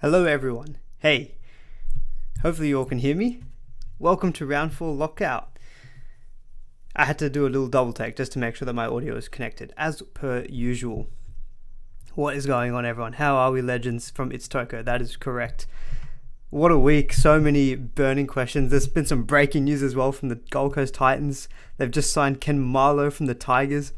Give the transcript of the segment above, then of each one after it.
Hello everyone. Hey, hopefully you all can hear me. Welcome to round 4 lockout. I had to do a little double take just to make sure that my audio is connected as per usual. What is going on everyone? How are we, legends from It's Toko? That is correct. What a week. So many burning questions. There's been some breaking news as well from the Gold Coast Titans. They've just signed Ken Marlowe from the Tigers.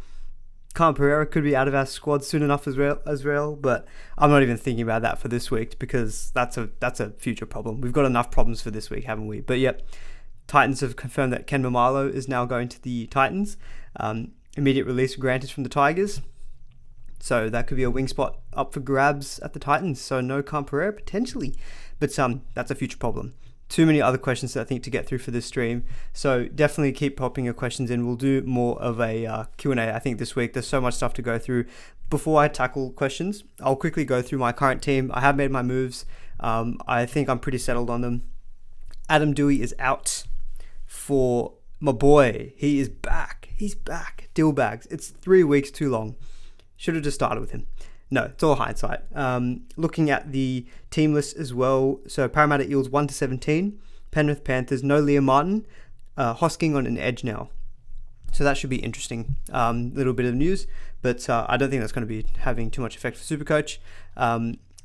Khan Pereira could be out of our squad soon enough as well, but I'm not even thinking about that for this week because that's a future problem. We've got enough problems for this week, haven't we? But yep, Titans have confirmed that Ken Marlowe is now going to the Titans. Immediate release granted from the Tigers. So that could be a wing spot up for grabs at the Titans. So no Khan Pereira potentially, but that's a future problem. Too many other questions I think to get through for this stream, so definitely keep popping your questions in. We'll do more of a Q&A I think this week. There's so much stuff to go through. Before I tackle questions, I'll quickly go through my current team. I have made my moves. I think I'm pretty settled on them. Adam Dewey is out for my boy. He is back. He's back. Deal bags. It's 3 weeks too long. Should have just started with him. No, it's all hindsight. Looking at the team list as well. So Parramatta Eels 1-17. Penrith Panthers, no Liam Martin. Hosking on an edge now. So that should be interesting. Little bit of news, but I don't think that's going to be having too much effect for SuperCoach.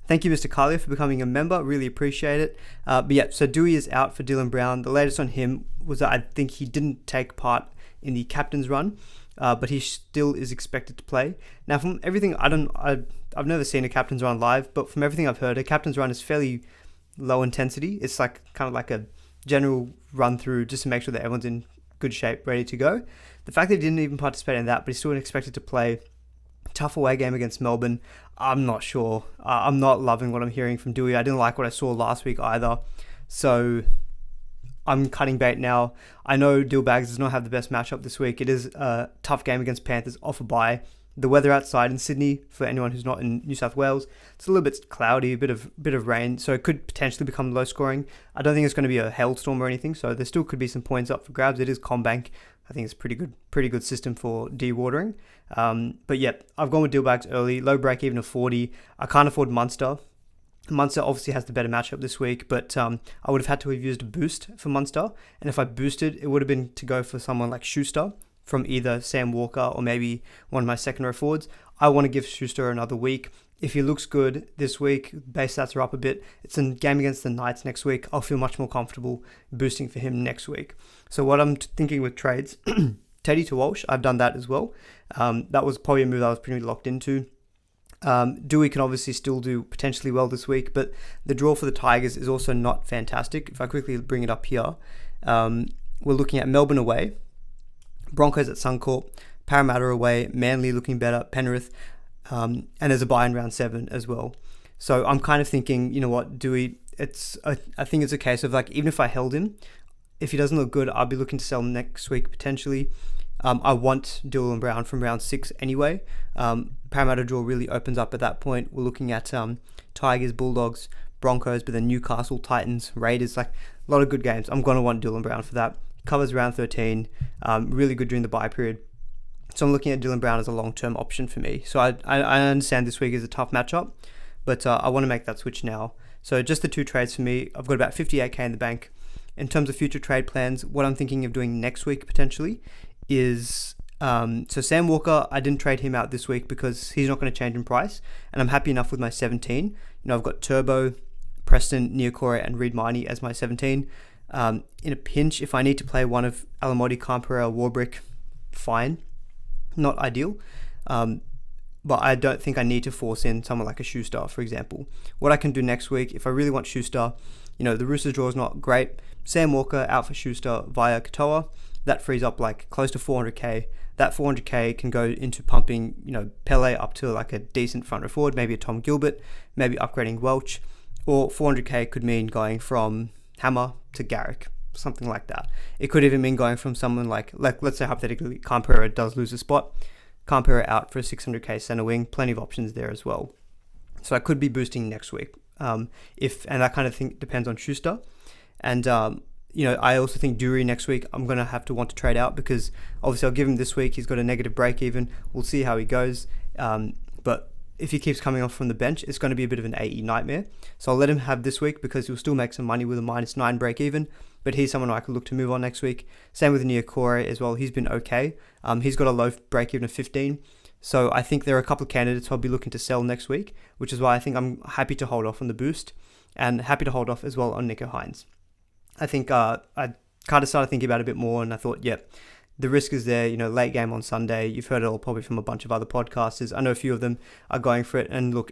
Thank you, Mr. Kalia, for becoming a member. Really appreciate it. But yeah, so Dewey is out for Dylan Brown. The latest on him was that I think he didn't take part in the captain's run. But he still is expected to play. Now, from everything, I've never seen a captain's run live, but from everything I've heard, a captain's run is fairly low intensity. It's like kind of like a general run through just to make sure that everyone's in good shape, ready to go. The fact that he didn't even participate in that, but he's still expected to play. Tough away game against Melbourne. I'm not sure. I'm not loving what I'm hearing from Dewey. I didn't like what I saw last week either. So I'm cutting bait now. I know Dillbags does not have the best matchup this week. It is a tough game against Panthers off a bye. The weather outside in Sydney, for anyone who's not in New South Wales, it's a little bit cloudy, a bit of rain, so it could potentially become low scoring. I don't think it's going to be a hailstorm or anything, so there still could be some points up for grabs. It is CommBank. I think it's pretty good system for dewatering. But yeah, I've gone with Dillbags early, low break even of 40. I can't afford Munster. Munster obviously has the better matchup this week, but I would have had to have used a boost for Munster, and if I boosted, it would have been to go for someone like Schuster from either Sam Walker or maybe one of my second row forwards. I want to give Schuster another week. If he looks good this week, base stats are up a bit. It's a game against the Knights next week. I'll feel much more comfortable boosting for him next week. So what I'm thinking with trades, Teddy to Walsh, I've done that as well. That was probably a move I was pretty locked into. Dewey can obviously still do potentially well this week, but the draw for the Tigers is also not fantastic. If I quickly bring it up here, we're looking at Melbourne away, Broncos at Suncorp, Parramatta away, Manly looking better, Penrith, and there's a bye in round 7 as well. So I'm kind of thinking, you know what, Dewey, I think it's a case of like, even if I held him, if he doesn't look good, I'll be looking to sell next week potentially. I want Dylan Brown from round 6 anyway. Parramatta draw really opens up at that point. We're looking at Tigers, Bulldogs, Broncos, but then Newcastle, Titans, Raiders, like a lot of good games. I'm going to want Dylan Brown for that. Covers round 13, really good during the bye period. So I'm looking at Dylan Brown as a long-term option for me. So I understand this week is a tough matchup, but I want to make that switch now. So just the 2 trades for me. I've got about 58k in the bank. In terms of future trade plans, what I'm thinking of doing next week potentially is, so Sam Walker, I didn't trade him out this week because he's not going to change in price, and I'm happy enough with my 17. You know, I've got Turbo, Preston, Neokore, and Reed Miney as my 17. In a pinch, if I need to play one of Alamoti, Khan Pereira, Warbrick, fine. Not ideal. But I don't think I need to force in someone like a Schuster, for example. What I can do next week, if I really want Schuster, you know, the Roosters draw is not great. Sam Walker out for Schuster via Katoa. That frees up like close to 400k. That 400k can go into pumping, you know, Pele up to like a decent front row forward, maybe a Tom Gilbert, maybe upgrading Welch, or 400k could mean going from Hammer to Garrick, something like that. It could even mean going from someone like let's say hypothetically Khan Pereira does lose a spot, Khan Pereira out for a 600k center wing, plenty of options there as well. So I could be boosting next week, and that kind of thing depends on Schuster, and you know, I also think Dury next week, I'm going to have to want to trade out because obviously I'll give him this week. He's got a negative break even. We'll see how he goes. But if he keeps coming off from the bench, it's going to be a bit of an AE nightmare. So I'll let him have this week because he'll still make some money with a -9 break even. But he's someone I could look to move on next week. Same with Niokore as well. He's been okay. He's got a low break even of 15. So I think there are a couple of candidates I'll be looking to sell next week, which is why I think I'm happy to hold off on the boost and happy to hold off as well on Nico Hines. I think I kind of started thinking about it a bit more and I thought, the risk is there, late game on Sunday. You've heard it all probably from a bunch of other podcasters. I know a few of them are going for it. And look,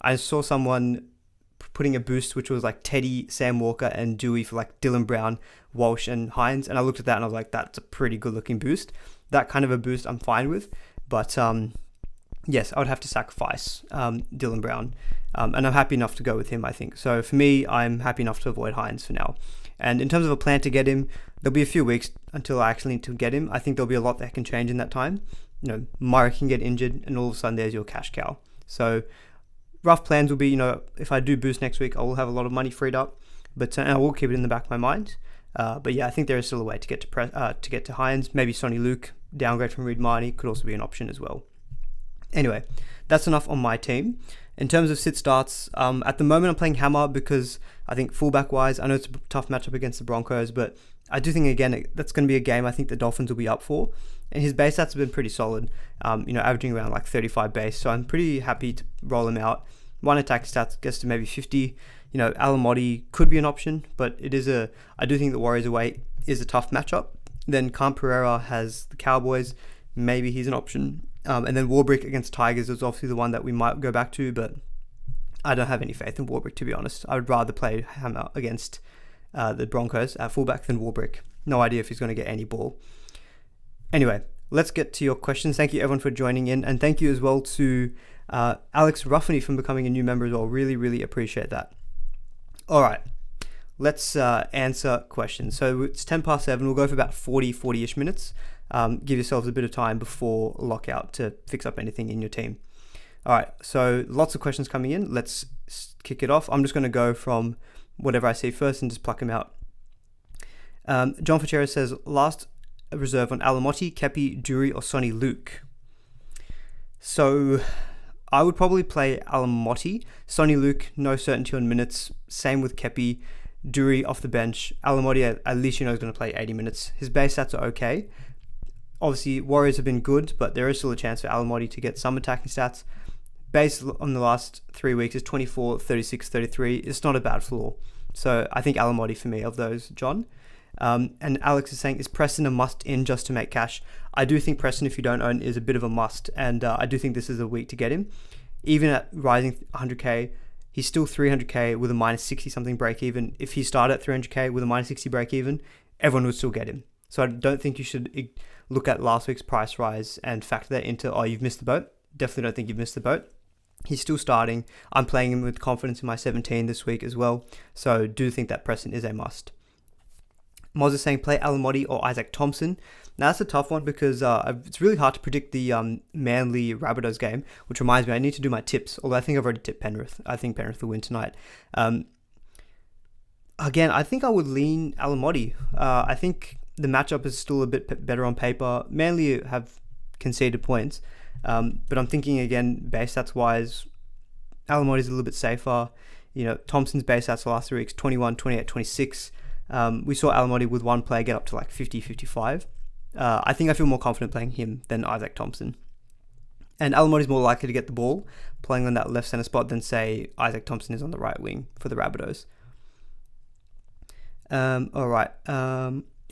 I saw someone putting a boost, which was like Teddy, Sam Walker, and Dewey for like Dylan Brown, Walsh, and Hines. And I looked at that and I was like, that's a pretty good looking boost. That kind of a boost I'm fine with. But yes, I would have to sacrifice Dylan Brown. And I'm happy enough to go with him, I think. So for me, I'm happy enough to avoid Hines for now. And in terms of a plan to get him, there'll be a few weeks until I actually need to get him. I think there'll be a lot that can change in that time. Murray can get injured and all of a sudden there's your cash cow. So rough plans will be, if I do boost next week, I will have a lot of money freed up. But I will keep it in the back of my mind. But yeah, I think there is still a way to get to Hines. Maybe Sonny Luke, downgrade from Reed Marnie, could also be an option as well. Anyway, that's enough on my team. In terms of sit starts, at the moment I'm playing Hammer because I think fullback wise, I know it's a tough matchup against the Broncos, but I do think again that's going to be a game I think the Dolphins will be up for. And his base stats have been pretty solid, averaging around like 35 base. So I'm pretty happy to roll him out. One attack stats gets to maybe 50. Alamotti could be an option, but I do think the Warriors away is a tough matchup. Then Cam Pereira has the Cowboys. Maybe he's an option. And then Warbrick against Tigers is obviously the one that we might go back to, but I don't have any faith in Warbrick, to be honest. I would rather play Hammer against the Broncos at fullback than Warbrick. No idea if he's going to get any ball. Anyway, let's get to your questions. Thank you everyone for joining in, and thank you as well to Alex Ruffany for becoming a new member as well. Really, really appreciate that. All right, let's answer questions. So it's 7:10. We'll go for about 40-ish minutes. Give yourselves a bit of time before lockout to fix up anything in your team. All right, so lots of questions coming in. Let's kick it off. I'm just going to go from whatever I see first and just pluck them out. John Fichera says, last reserve on Alamotti, Kepi, Dury, or Sonny Luke. So I would probably play Alamotti. Sonny Luke, no certainty on minutes. Same with Kepi. Dury off the bench. Alamotti, at least is going to play 80 minutes. His base stats are okay. Obviously, Warriors have been good, but there is still a chance for Alamotti to get some attacking stats. Base on the last 3 weeks is 24, 36, 33. It's not a bad floor. So I think Alamotti for me of those, John. And Alex is saying, is Preston a must-in just to make cash? I do think Preston, if you don't own, is a bit of a must. And I do think this is a week to get him. Even at rising 100k, he's still 300k with a -60-something break-even. If he started at 300k with a -60 break-even, everyone would still get him. So I don't think you should look at last week's price rise and factor that into, you've missed the boat. Definitely don't think you've missed the boat. He's still starting. I'm playing him with confidence in my 17 this week as well. So do think that Preston is a must. Moz is saying play Alamotti or Isaac Thompson. Now that's a tough one because it's really hard to predict the Manly Rabbitohs game, which reminds me I need to do my tips, although I think I've already tipped Penrith. I think Penrith will win tonight. Again, I think I would lean Alamotti. I think the matchup is still a bit better on paper. Manly have conceded points, but I'm thinking again, base stats wise, Alamotti is a little bit safer. Thompson's base stats the last 3 weeks, 21, 28, 26. We saw Alamotti with one player get up to like 50, 55. I think I feel more confident playing him than Isaac Thompson. And Alamotti is more likely to get the ball playing on that left centre spot than, say, Isaac Thompson is on the right wing for the Rabbitohs. All right.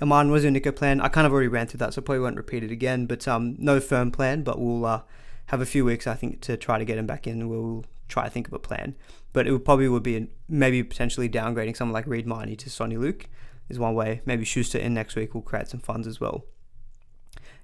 Aman, what's your Nico plan? I kind of already ran through that, so I probably won't repeat it again. But no firm plan, but we'll have a few weeks, I think, to try to get him back in. We'll try to think of a plan. But it would be maybe potentially downgrading someone like Reed Marnie to Sonny Luke is one way. Maybe Schuster in next week will create some funds as well.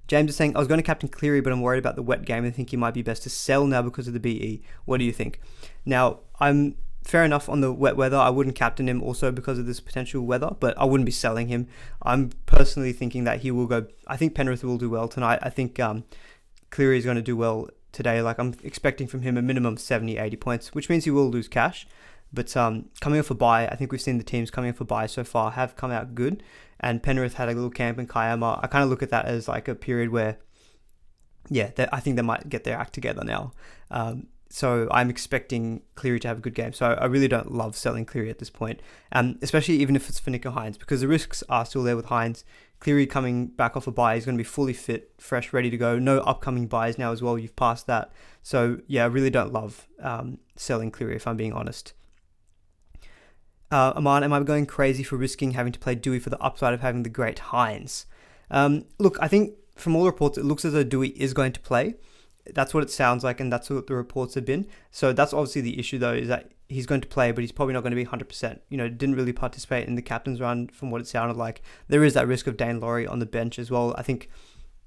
James is saying, I was going to captain Cleary, but I'm worried about the wet game and think he might be best to sell now because of the BE. What do you think? Now, I'm fair enough on the wet weather. I wouldn't captain him also because of this potential weather, but I wouldn't be selling him. I'm personally thinking that he will go. I think Penrith will do well tonight. I think Cleary is going to do well today. Like, I'm expecting from him a minimum 70, 80 points, which means he will lose cash. But coming off a bye, I think we've seen the teams coming off a bye so far have come out good. And Penrith had a little camp in Kiama. I kind of look at that as like a period where, I think they might get their act together now. So I'm expecting Cleary to have a good game. So I really don't love selling Cleary at this point, especially even if it's for Nico Hines, because the risks are still there with Hines. Cleary coming back off a bye, he's going to be fully fit, fresh, ready to go. No upcoming buys now as well. You've passed that. So yeah, I really don't love selling Cleary if I'm being honest. Aman, am I going crazy for risking having to play Dewey for the upside of having the great Hines? Look, I think from all reports, it looks as though Dewey is going to play. That's what it sounds like, and that's what the reports have been. So that's obviously the issue, though, is that he's going to play, but he's probably not going to be 100%. Didn't really participate in the captain's run from what it sounded like. There is that risk of Dane Laurie on the bench as well. I think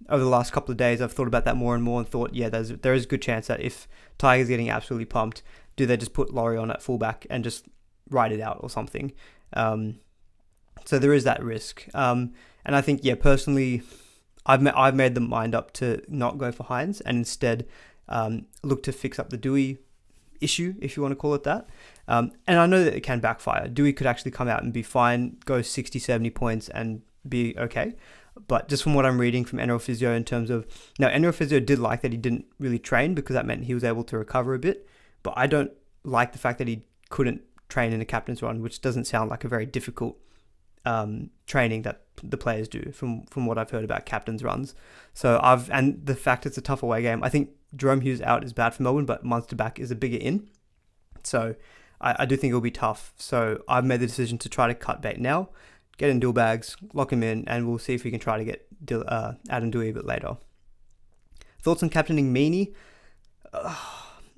over the last couple of days, I've thought about that more and more and thought, yeah, there is a good chance that if Tiger's getting absolutely pumped, do they just put Laurie on at fullback and just ride it out or something? So there is that risk. And I think, yeah, personally, I've made the mind up to not go for Hines and instead look to fix up the Dewey issue, if you want to call it that. And I know that it can backfire. Dewey could actually come out and be fine, go 60, 70 points and be okay. But just from what I'm reading from NRL Physio in terms of... Now, NRL Physio did like that he didn't really train because that meant he was able to recover a bit. But I don't like the fact that he couldn't train in a captain's run, which doesn't sound like a very difficult training that the players do from what I've heard about captain's runs. And the fact it's a tough away game. I think Jerome Hughes out is bad for Melbourne, but Munster back is a bigger in. So I do think it'll be tough. So I've made the decision to try to cut bait now, get in dual bags, lock him in, and we'll see if we can try to get Adam Dewey a bit later. Thoughts on captaining Meaney?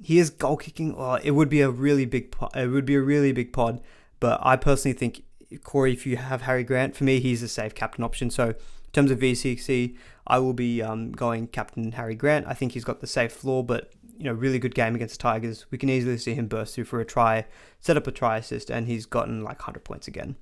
He is goal kicking. It would be a really big pod. But I personally think, Corey, if you have Harry Grant, for me, he's a safe captain option. So in terms of VCC, I will be going captain Harry Grant. I think he's got the safe floor, but really good game against the Tigers. We can easily see him burst through for a try, set up a try assist, and he's gotten like 100 points again.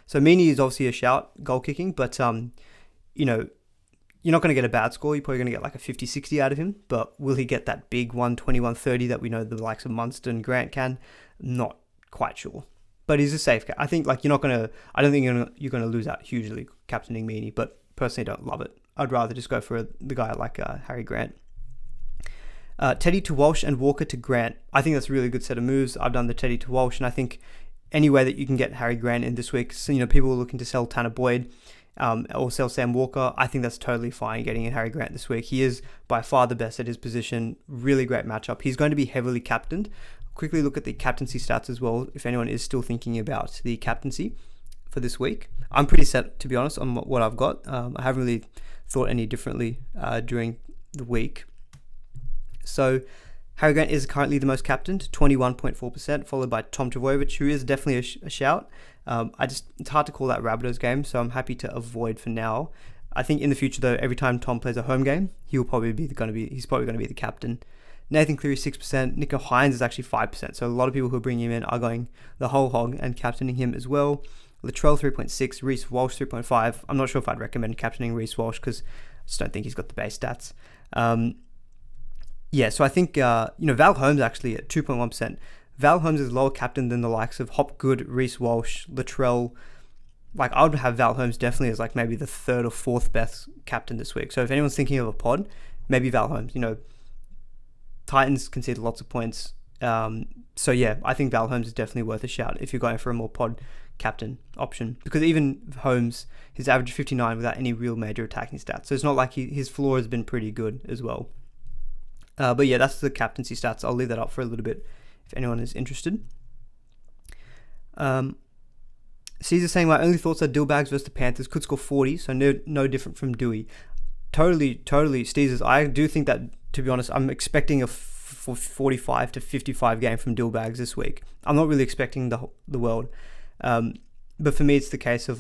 So Meaney is obviously a shout, goal kicking, but you're not going to get a bad score. You're probably going to get like a 50-60 out of him, but will he get that big 120, 130 that we know the likes of Munster and Grant can? Not quite sure. But he's a safe guy. I think I don't think you're going to lose out hugely captaining Meaney, but personally don't love it. I'd rather just go for the guy like Harry Grant. Teddy to Walsh and Walker to Grant. I think that's a really good set of moves. I've done the Teddy to Walsh, and I think any way that you can get Harry Grant in this week, so, people are looking to sell Tanner Boyd or sell Sam Walker, I think that's totally fine getting in Harry Grant this week. He is by far the best at his position. Really great matchup. He's going to be heavily captained. Quickly look at the captaincy stats as well, if anyone is still thinking about the captaincy for this week. I'm pretty set, to be honest, on what I've got. I haven't really thought any differently during the week. So Harry Grant is currently the most captained, 21.4%, followed by Tom Trbojevic, who is definitely a shout. It's hard to call that Rabbitohs game, so I'm happy to avoid for now. I think in the future, though, every time Tom plays a home game, he's probably going to be the captain. Nathan Cleary 6%, Nico Hines is actually 5%, so a lot of people who are bringing him in are going the whole hog and captaining him as well. Latrell 3.6, Reece Walsh 3.5. I'm not sure if I'd recommend captaining Reece Walsh because I just don't think he's got the base stats. So I think Val Holmes actually at 2.1%. Val Holmes is lower captain than the likes of Hopgood, Reece Walsh, Latrell. I would have Val Holmes definitely as maybe the third or fourth best captain this week. So if anyone's thinking of a pod, maybe Val Holmes. Titans conceded lots of points. So yeah, I think Val Holmes is definitely worth a shout if you're going for a more pod captain option. Because even Holmes, he's averaged 59 without any real major attacking stats. So it's not like his floor has been pretty good as well. But yeah, that's the captaincy stats. I'll leave that up for a little bit if anyone is interested. Caesar saying, my only thoughts are Dillbags versus the Panthers could score 40, so no different from Dewey. Totally, Caesars. I do think that, to be honest, I'm expecting a 45 to 55 game from Dillbags this week. I'm not really expecting the world. But for me, it's the case of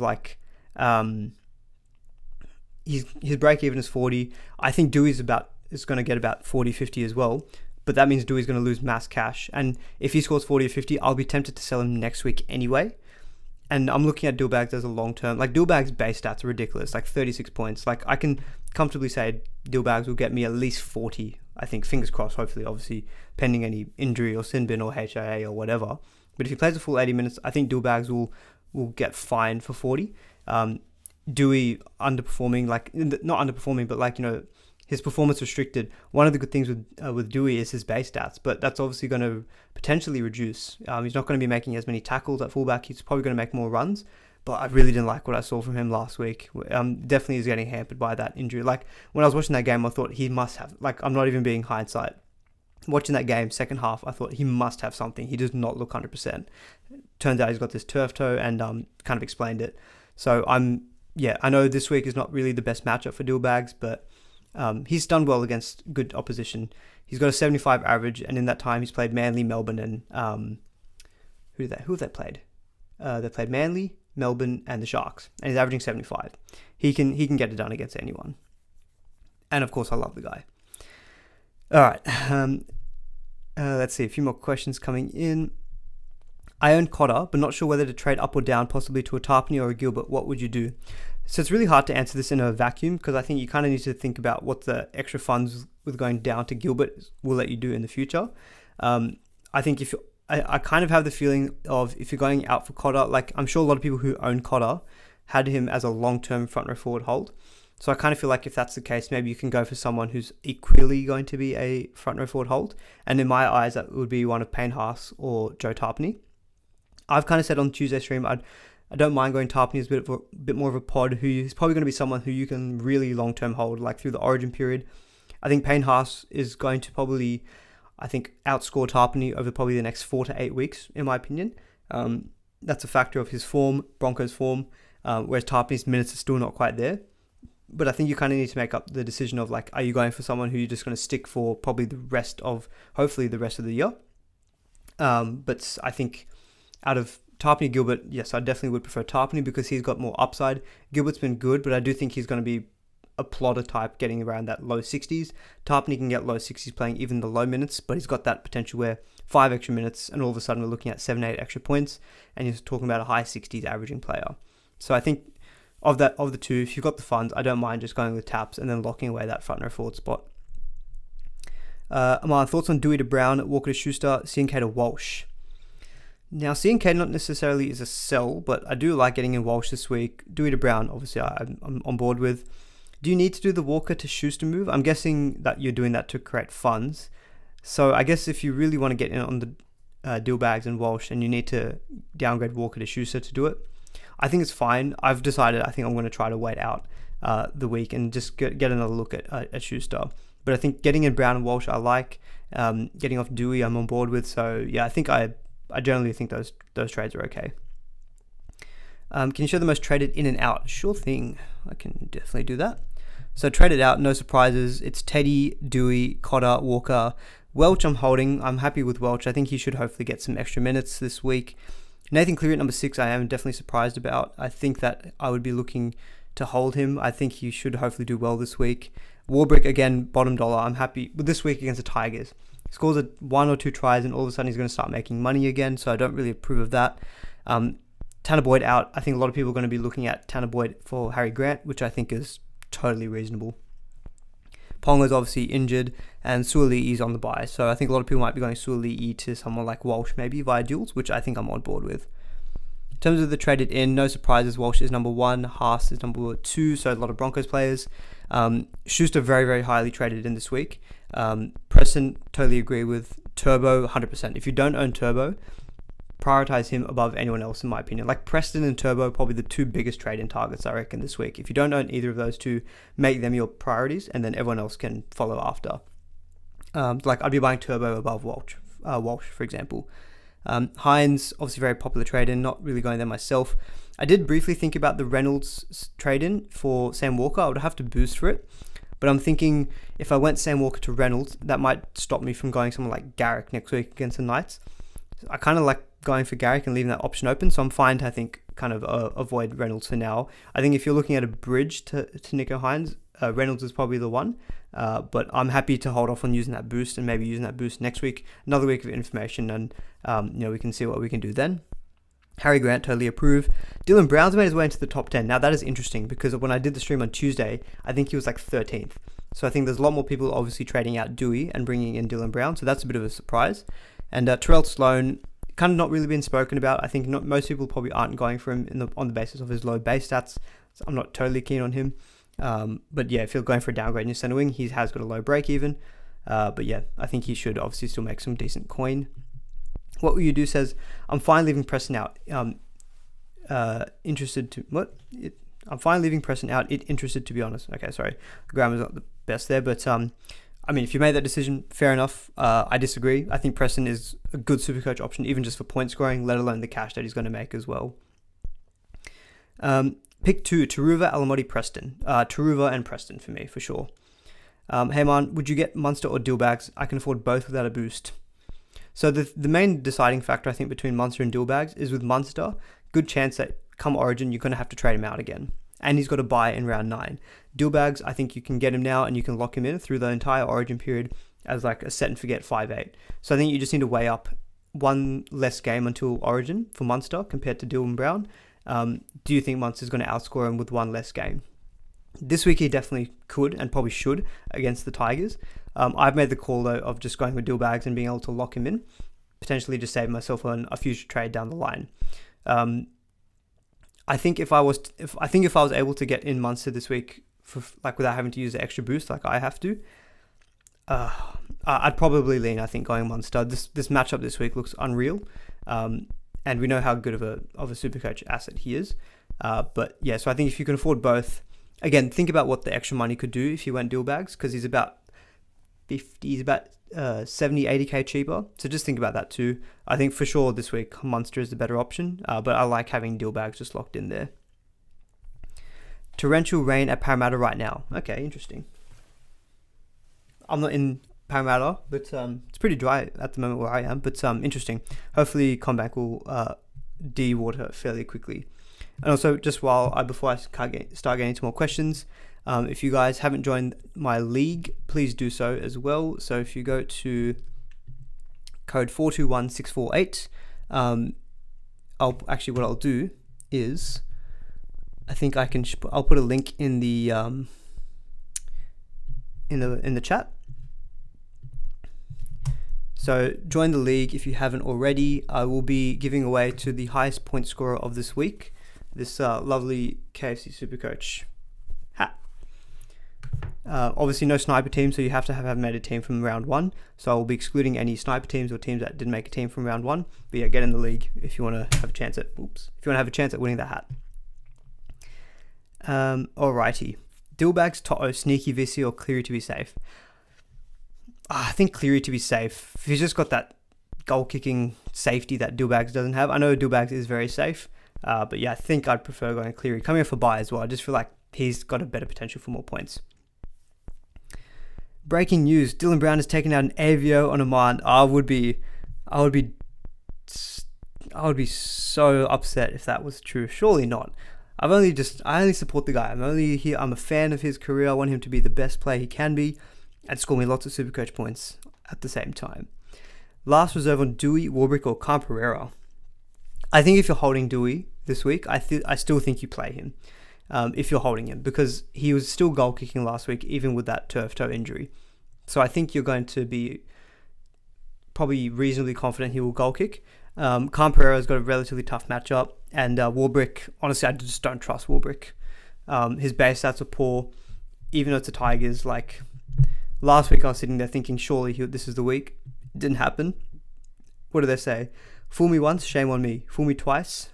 his break even is 40. I think Dewey's is going to get about 40, 50 as well. But that means Dewey's going to lose mass cash. And if he scores 40 or 50, I'll be tempted to sell him next week anyway. And I'm looking at Dillbags as a long-term. Dillbags' base stats are ridiculous, 36 points. I can comfortably say Dillbags will get me at least 40. I think, fingers crossed, hopefully, obviously, pending any injury or sin bin or HIA or whatever. But if he plays a full 80 minutes, I think Dillbags will get fine for 40. Dewey underperforming, not underperforming, but his performance restricted. One of the good things with Dewey is his base stats, but that's obviously going to potentially reduce. He's not going to be making as many tackles at fullback. He's probably going to make more runs, but I really didn't like what I saw from him last week. Definitely is getting hampered by that injury. Like, when I was watching that game, I thought he must have, like, I'm not even being hindsight. Watching that game, second half, I thought he must have something. He does not look 100%. Turns out he's got this turf toe and kind of explained it. So I know this week is not really the best matchup for Dillbags, but he's done well against good opposition. He's got a 75 average, and in that time he's played Manly, Melbourne, and who have they played? They played Manly, Melbourne, and the Sharks, and he's averaging 75. He can get it done against anyone. And of course, I love the guy. All right, let's see, a few more questions coming in. I own Cotter, but not sure whether to trade up or down, possibly to a Tarpany or a Gilbert. What would you do? So it's really hard to answer this in a vacuum, because I think you kind of need to think about what the extra funds with going down to Gilbert will let you do in the future. I think I kind of have the feeling of, if you're going out for Cotter, like, I'm sure a lot of people who own Cotter had him as a long-term front row forward hold. So I kind of feel like if that's the case, maybe you can go for someone who's equally going to be a front row forward hold. And in my eyes, that would be one of Payne Haas or Joe Tarpany. I've kind of said on Tuesday stream, I don't mind going Tarpany as a bit more of a pod, who is probably going to be someone who you can really long-term hold, like through the origin period. I think Payne Haas is going to probably, outscore Tarpany over probably the next 4 to 8 weeks, in my opinion. That's a factor of his form, Broncos form, whereas Tarpany's minutes are still not quite there. But I think you kind of need to make up the decision of, like, are you going for someone who you're just going to stick for probably hopefully the rest of the year? But I think out of Tarpany, Gilbert, yes, I definitely would prefer Tarpany because he's got more upside. Gilbert's been good, but I do think he's going to be a plotter type, getting around that low 60s. Tarpany can get low 60s playing even the low minutes, but he's got that potential where 5 extra minutes and all of a sudden we're looking at 7-8 extra points, and you're talking about a high 60s averaging player. So I think of the two, if you've got the funds, I don't mind just going with Taps and then locking away that front row forward spot. My thoughts on Dewey to Brown, Walker to Schuster, CNK to Walsh. Now, CNK not necessarily is a sell, but I do like getting in Walsh this week. Dewey to Brown, obviously, I'm on board with. Do you need to do the Walker to Schuster move? I'm guessing that you're doing that to create funds. So I guess if you really want to get in on the Dillbags and Walsh, and you need to downgrade Walker to Schuster to do it, I think it's fine. I've decided I think I'm going to try to wait out the week and just get another look at Schuster. But I think getting in Brown and Walsh, I like. Getting off Dewey, I'm on board with. So yeah, I think I generally think those trades are okay. Can you show the most traded in and out? Sure thing. I can definitely do that. So traded out, no surprises. It's Teddy, Dewey, Cotter, Walker. Welch I'm holding. I'm happy with Welch. I think he should hopefully get some extra minutes this week. Nathan Cleary at number 6, I am definitely surprised about. I think that I would be looking to hold him. I think he should hopefully do well this week. Warbrick, again, bottom dollar. I'm happy with this week against the Tigers. He scores 1 or 2 tries and all of a sudden he's going to start making money again, so I don't really approve of that. Tanner Boyd out. I think a lot of people are going to be looking at Tanner Boyd for Harry Grant, which I think is totally reasonable. Ponga's obviously injured, and Suolii's on the bye, so I think a lot of people might be going Suolii to someone like Walsh maybe via duels, which I think I'm on board with. In terms of the traded in, no surprises. Walsh is number 1, Haas is number 2, so a lot of Broncos players. Schuster very, very highly traded in this week. Preston, totally agree with. Turbo, 100%. If you don't own Turbo, prioritize him above anyone else, in my opinion. Like Preston and Turbo, probably the 2 biggest trade-in targets, I reckon, this week. If you don't own either of those 2, make them your priorities, and then everyone else can follow after. I'd be buying Turbo above Walsh, for example. Hines, obviously very popular trade-in, not really going there myself. I did briefly think about the Reynolds trade-in for Sam Walker. I would have to boost for it. But I'm thinking if I went Sam Walker to Reynolds, that might stop me from going someone like Garrick next week against the Knights. I kind of like going for Garrick and leaving that option open, so I'm fine to, I think, kind of avoid Reynolds for now. I think if you're looking at a bridge to Nico Hines, Reynolds is probably the one, but I'm happy to hold off on using that boost and maybe using that boost next week, another week of information, and we can see what we can do then. Harry Grant, totally approve. Dylan Brown's made his way into the top 10. Now that is interesting because when I did the stream on Tuesday, I think he was like 13th. So I think there's a lot more people obviously trading out Dewey and bringing in Dylan Brown, so that's a bit of a surprise. And Terrell Sloan, kind of not really been spoken about. I think most people probably aren't going for him on the basis of his low base stats. So I'm not totally keen on him. But yeah, if you're going for a downgrade in your center wing, he has got a low break even. But yeah, I think he should obviously still make some decent coin. What will you do says, I'm fine leaving Preston out. I'm fine leaving Preston out. Interested, to be honest. Okay, sorry. Grammar's not the best there, but I mean, if you made that decision, fair enough. I disagree. I think Preston is a good Supercoach option, even just for point scoring, let alone the cash that he's going to make as well. Pick 2, Taruva, Alamotti, Preston. Taruva and Preston for me, for sure. Hey man, would you get Munster or Dillbags? I can afford both without a boost. So the main deciding factor, I think, between Munster and Dillbags is with Munster, good chance that come Origin, you're going to have to trade him out again. And he's got a bye in round 9. Dillbags, I think you can get him now and you can lock him in through the entire Origin period as like a set and forget 5-8. So I think you just need to weigh up one less game until Origin for Munster compared to Dill and Brown. Do you think Munster's going to outscore him with one less game? This week he definitely could and probably should against the Tigers. I've made the call though of just going with Dillbags and being able to lock him in, potentially just save myself on a future trade down the line. I think if I was able to get in Munster this week for like without having to use the extra boost like I have to, I'd probably lean, I think, going Munster. This matchup this week looks unreal, and we know how good of a Supercoach asset he is. But yeah, so I think if you can afford both, again, think about what the extra money could do if you went Dillbags, because he's about 70, 80k cheaper. So just think about that too. I think for sure this week Munster is the better option, but I like having Dillbags just locked in there. Torrential rain at Parramatta right now. Okay, interesting. I'm not in Parramatta, but it's pretty dry at the moment where I am, but interesting. Hopefully CommBank will de-water fairly quickly. And also, just before I start getting into more questions, if you guys haven't joined my league, please do so as well. So if you go to code 421648, what I'll do is, I think I'll put a link in the in the chat. So join the league if you haven't already. I will be giving away to the highest point scorer of this week this lovely KFC Supercoach hat. Obviously no sniper team, so you have to have made a team from round 1. So I will be excluding any sniper teams or teams that didn't make a team from round 1. But yeah, get in the league if you want to have a chance at winning that hat. Alrighty. Dillbags, Toto, Sneaky, Vissi, or Cleary to be safe? I think Cleary to be safe. He's just got that goal kicking safety that Dillbags doesn't have. I know Dillbags is very safe, but yeah, I think I'd prefer going Cleary. Coming off a bye as well, I just feel like he's got a better potential for more points. Breaking news: Dylan Brown has taken out an Avio on Oman. I would be so upset if that was true. Surely not. I only support the guy. I'm a fan of his career. I want him to be the best player he can be and score me lots of Supercoach points at the same time. Last reserve on Dewey, Warbrick, or Camperera. I think if you're holding Dewey this week, I still think you play him if you're holding him, because he was still goal kicking last week even with that turf toe injury. So I think you're going to be probably reasonably confident he will goal kick. Camperera's got a relatively tough matchup, and Warbrick, honestly, I just don't trust Warbrick. His base stats are poor, even though it's the Tigers. Like last week, I was sitting there thinking, surely this is the week. It didn't happen. What do they say? Fool me once, shame on me. Fool me twice.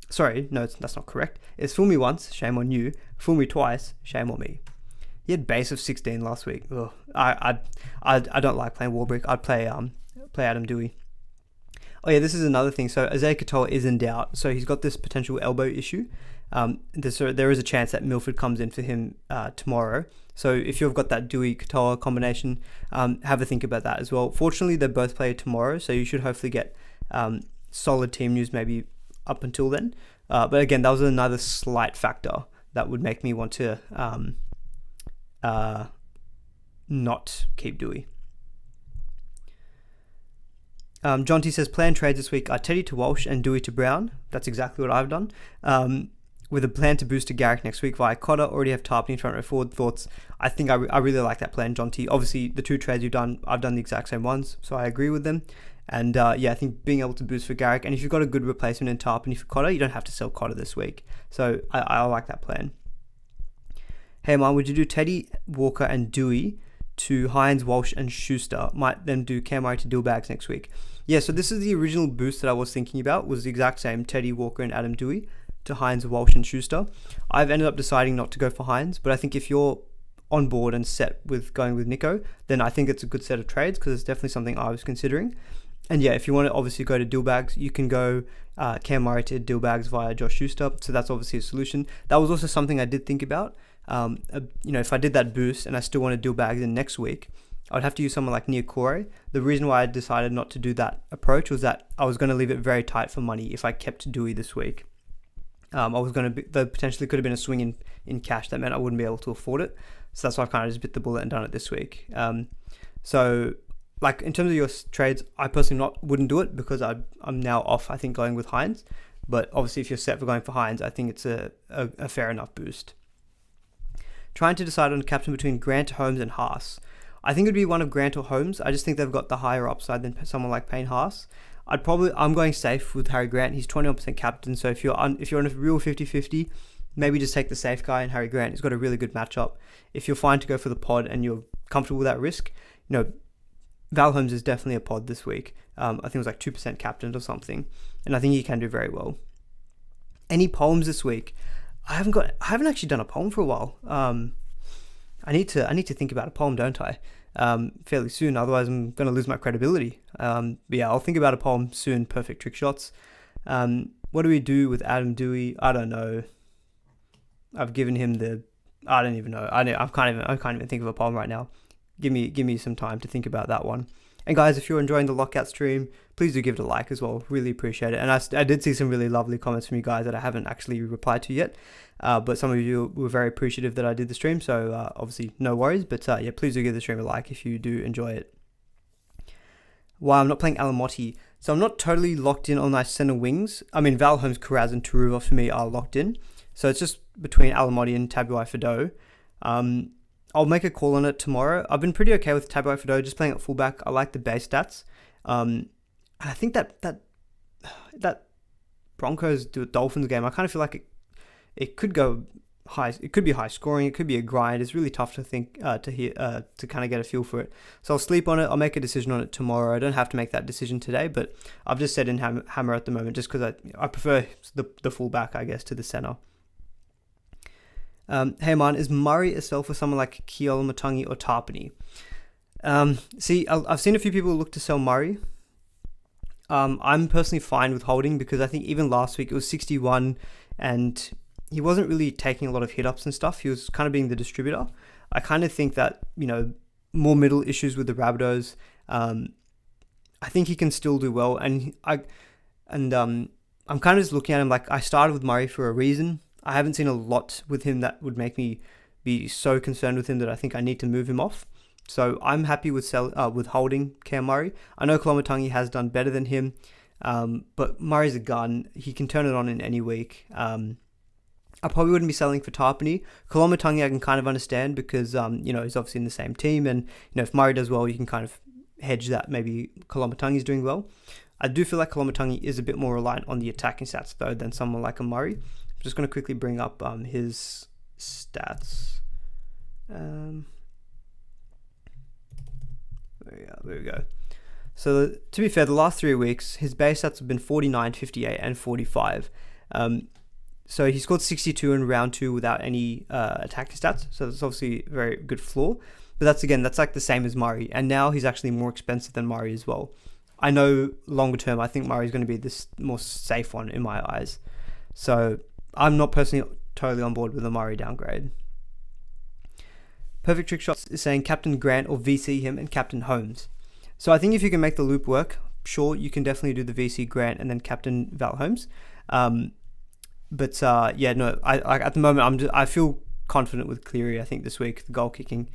Sorry, no, that's not correct. It's fool me once, shame on you. Fool me twice, shame on me. He had base of 16 last week. Ugh. I don't like playing Warbrick. I'd play Adam Dewey. Oh yeah, this is another thing. So Isaiah Katoa is in doubt. So he's got this potential elbow issue. There is a chance that Milford comes in for him tomorrow. So if you've got that Dewey-Katoa combination, have a think about that as well. Fortunately, they both play tomorrow, so you should hopefully get solid team news maybe up until then. But again, that was another slight factor that would make me want to not keep Dewey. John T says, plan trades this week are Teddy to Walsh and Dewey to Brown. That's exactly what I've done. With a plan to boost to Garrick next week via Cotter. Already have Tarpany front row forward. Thoughts? I think I really like that plan, John T. Obviously, the two trades you've done, I've done the exact same ones, so I agree with them. And yeah, I think being able to boost for Garrick, and if you've got a good replacement in Tarpany for Cotter, you don't have to sell Cotter this week. So I like that plan. Hey man, would you do Teddy, Walker and Dewey to Hines, Walsh and Schuster? Might then do Cam Murray to Dillbags next week. Yeah, so this is the original boost that I was thinking about, was the exact same, Teddy, Walker and Adam Dewey to Hines, Walsh and Schuster. I've ended up deciding not to go for Hines, but I think if you're on board and set with going with Nico, then I think it's a good set of trades, because it's definitely something I was considering. And yeah, if you want to obviously go to Dillbags, you can go Cam Murray to Dillbags via Josh Schuster. So that's obviously a solution. That was also something I did think about. If I did that boost and I still want to Dillbags in next week, I would have to use someone like Niokore. The reason why I decided not to do that approach was that I was going to leave it very tight for money if I kept Dewey this week. There potentially could have been a swing in cash that meant I wouldn't be able to afford it. So that's why I kind of just bit the bullet and done it this week. So like in terms of your trades, I personally wouldn't do it, because I'm now off, I think, going with Hines. But obviously if you're set for going for Hines, I think it's a fair enough boost. Trying to decide on a captain between Grant, Holmes and Haas. I think it'd be one of Grant or Holmes. I just think they've got the higher upside than someone like Payne Haas. I'm going safe with Harry Grant. He's 21% captain, so if you're on a real 50-50, maybe just take the safe guy and Harry Grant. He's got a really good matchup. If you're fine to go for the pod and you're comfortable with that risk, Val Holmes is definitely a pod this week. I think it was like 2% captained or something, and I think he can do very well. Any poems this week? I haven't actually done a poem for a while. I need to think about a poem, don't I? Fairly soon, otherwise I'm going to lose my credibility. But yeah, I'll think about a poem soon. Perfect trick shots. What do we do with Adam Dewey? I don't know. I've given him I don't even know. I can't even think of a poem right now. Give me some time to think about that one. And guys, if you're enjoying the Lockout stream, please do give it a like as well. Really appreciate it. And I did see some really lovely comments from you guys that I haven't actually replied to yet. But some of you were very appreciative that I did the stream. So obviously no worries. But yeah, please do give the stream a like if you do enjoy it. Why I'm not playing Alamotti. So I'm not totally locked in on my center wings. I mean, Val Holmes, Kuraz and Taruva for me are locked in. So it's just between Alamotti and Tabuai Fido. I'll make a call on it tomorrow. I've been pretty okay with Tabuai Fido, just playing at fullback. I like the base stats. And I think that Broncos Dolphins game, I kind of feel like it could go high. It could be high scoring. It could be a grind. It's really tough to think to kind of get a feel for it. So I'll sleep on it. I'll make a decision on it tomorrow. I don't have to make that decision today, but I've just set in Hammer at the moment just because I prefer the fullback, I guess, to the center. Hey man, is Murray a sell for someone like Keola Matangi or Tarpany? I've seen a few people look to sell Murray. I'm personally fine with holding, because I think even last week it was 61 and he wasn't really taking a lot of hit-ups and stuff. He was kind of being the distributor. I kind of think that, more middle issues with the Rabbitohs. I think he can still do well. I'm kind of just looking at him like I started with Murray for a reason. I haven't seen a lot with him that would make me be so concerned with him that I think I need to move him off. So I'm happy with holding Cam Murray. I know Kolomatangi has done better than him, but Murray's a gun. He can turn it on in any week. I probably wouldn't be selling for Tarpany. Kolomatangi I can kind of understand because, he's obviously in the same team. And, if Murray does well, you can kind of hedge that maybe Kolomatangi's doing well. I do feel like Kolomatangi is a bit more reliant on the attacking stats, though, than someone like a Murray. I'm just going to quickly bring up his stats. There we go. So to be fair, the last 3 weeks, his base stats have been 49, 58, and 45. So he scored 62 in round 2 without any attacking stats. So that's obviously a very good floor. But that's like the same as Murray. And now he's actually more expensive than Murray as well. I know longer term, I think Murray's going to be this more safe one in my eyes. So I'm not personally totally on board with the Murray downgrade. Perfect Trick Shots is saying Captain Grant or VC him and Captain Holmes. So I think if you can make the loop work, sure, you can definitely do the VC Grant and then Captain Val Holmes. I at the moment I feel confident with Cleary. I think this week the goal kicking.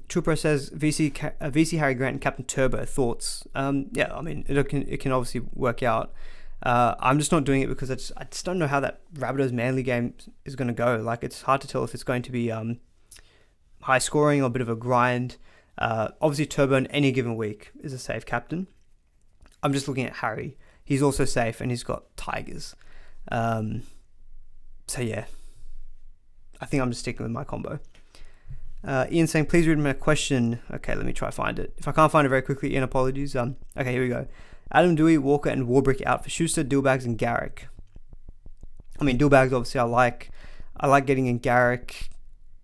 Trooper says VC Harry Grant and Captain Turbo. Thoughts? It can obviously work out. I'm just not doing it because I just don't know how that Rabbitohs Manly game is going to go. Like, it's hard to tell if it's going to be high scoring or a bit of a grind. Obviously Turbo in any given week is a safe captain. I'm just looking at Harry. He's also safe and he's got Tigers. So yeah, I think I'm just sticking with my combo. Ian saying, please read my question. Okay, let me try find it. If I can't find it very quickly, Ian, apologies. Okay, here we go. Adam Dewey, Walker, and Warbrick out for Schuster, Dillbags, and Garrick. I mean, Dillbags, obviously, I like getting in Garrick.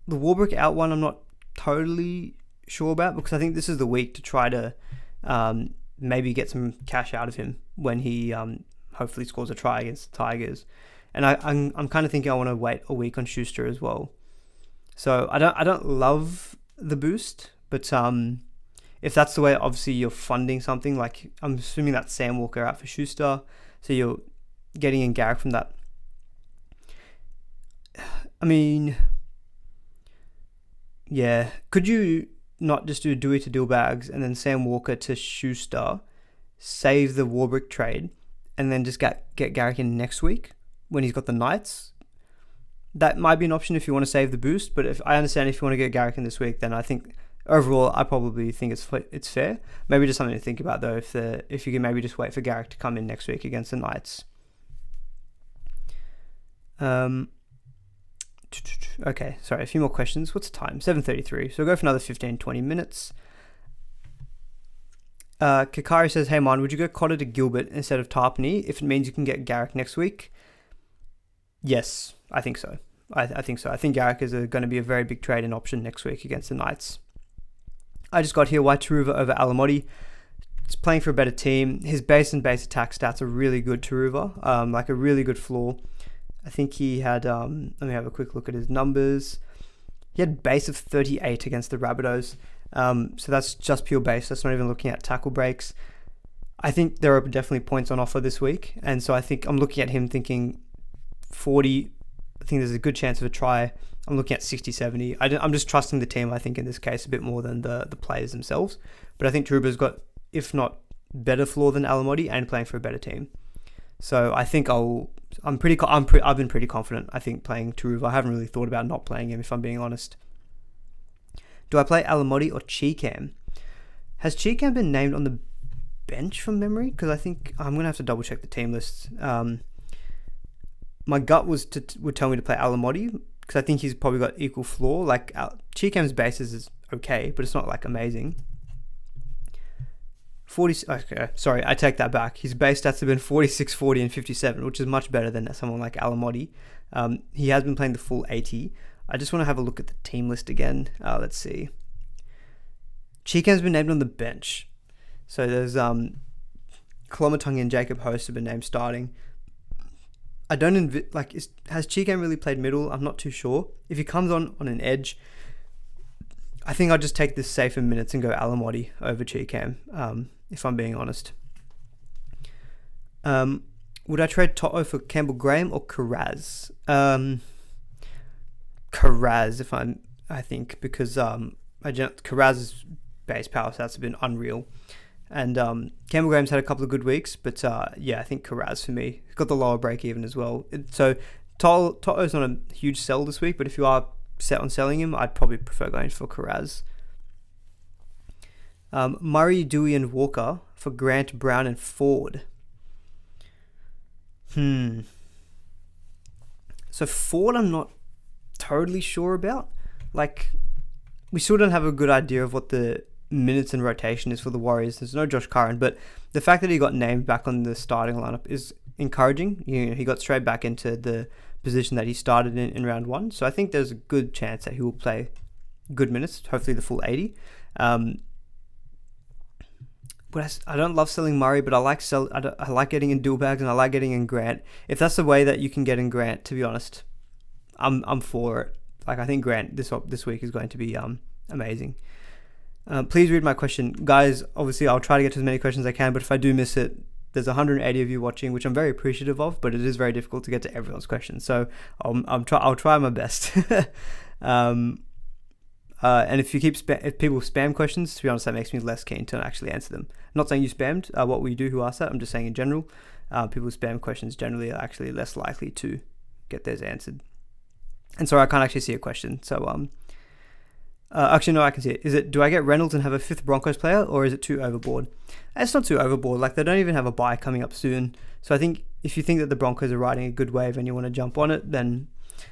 The Warbrick out one, I'm not totally sure about, because I think this is the week to try to maybe get some cash out of him when he hopefully scores a try against the Tigers. And I'm kind of thinking I want to wait a week on Schuster as well. So I don't love the boost, but if that's the way, obviously you're funding something, like I'm assuming that's Sam Walker out for Schuster, so you're getting in Garrick from that. I mean, yeah, could you not just do Dewey to Dillbags and then Sam Walker to Schuster, save the Warbrick trade, and then just get Garrick in next week when he's got the Knights? That might be an option if you want to save the boost, but if I understand if you want to get Garrick in this week, then I think overall I probably think it's fair. Maybe just something to think about though, if you can maybe just wait for Garrick to come in next week against the Knights. Okay, sorry, a few more questions. What's the time? 7:33. So we'll go for another 15-20 minutes. Kakari says, hey man, would you go Cotter to Gilbert instead of Tarpany if it means you can get Garrick next week? Yes, I think so. I think so. I think Garrick is going to be a very big trade-in option next week against the Knights. I just got here, why Taruva over Alamotti? He's playing for a better team. His base and base attack stats are really good, Taruva. Like a really good floor. I think he had, let me have a quick look at his numbers. He had base of 38 against the Rabbitohs. So that's just pure base. That's not even looking at tackle breaks. I think there are definitely points on offer this week. And so I think I'm looking at him thinking 40. I think there's a good chance of a try. I'm looking at 60, 70. I'm just trusting the team, I think, in this case, a bit more than the players themselves. But I think Taruva's got, if not better floor than Alamotti and playing for a better team. So I think I've been pretty confident, I think, playing Taruva. I haven't really thought about not playing him, if I'm being honest. Do I play Alamotti or Cheekham? Has Cheekham been named on the bench from memory? Because I think I'm going to have to double check the team lists. My gut would tell me to play Alamotti, because I think he's probably got equal floor. Like Cheekham's bases is okay, but it's not like amazing. 40. Okay, sorry, I take that back. His base stats have been 46, 40, and 57, which is much better than someone like Alamotti. He has been playing the full 80. I just want to have a look at the team list again. Let's see. Cheekham's been named on the bench. So there's Kolomatungi and Jacob Host have been named starting. I don't has Cheekham really played middle? I'm not too sure. If he comes on an edge, I think I'll just take this safer minutes and go Alamotti over Cheekham, if I'm being honest. Would I trade Toto for Campbell Graham or Carraz? Carraz, I think, because Carraz's base power stats have been unreal. And Campbell Graham's had a couple of good weeks, but yeah, I think Carraz for me. He's got the lower break even as well. So Toto's not a huge sell this week, but if you are set on selling him, I'd probably prefer going for Carraz. Murray, Dewey, and Walker for Grant, Brown, and Ford. So Ford, I'm not totally sure about. Like, we still don't have a good idea of what the minutes and rotation is for the Warriors. There's no Josh Curran, but the fact that he got named back on the starting lineup is encouraging. He got straight back into the position that he started in round one. So I think there's a good chance that he will play good minutes, hopefully the full 80. But I don't love selling Murray, but I like getting in Dillbags and I like getting in Grant. If that's the way that you can get in Grant, to be honest, I'm for it. Like, I think Grant this week is going to be amazing. Please read my question. Guys, obviously I'll try to get to as many questions as I can, but if I do miss it, there's 180 of you watching, which I'm very appreciative of, but it is very difficult to get to everyone's questions. So I'll try my best. And if people spam questions, to be honest, that makes me less keen to actually answer them. I'm not saying you spammed what we do who asked that. I'm just saying in general, people who spam questions generally are actually less likely to get theirs answered. And sorry, I can't actually see a question. So actually, no, I can see it. Do I get Reynolds and have a fifth Broncos player, or is it too overboard? It's not too overboard. Like, they don't even have a bye coming up soon. So I think if you think that the Broncos are riding a good wave and you want to jump on it, then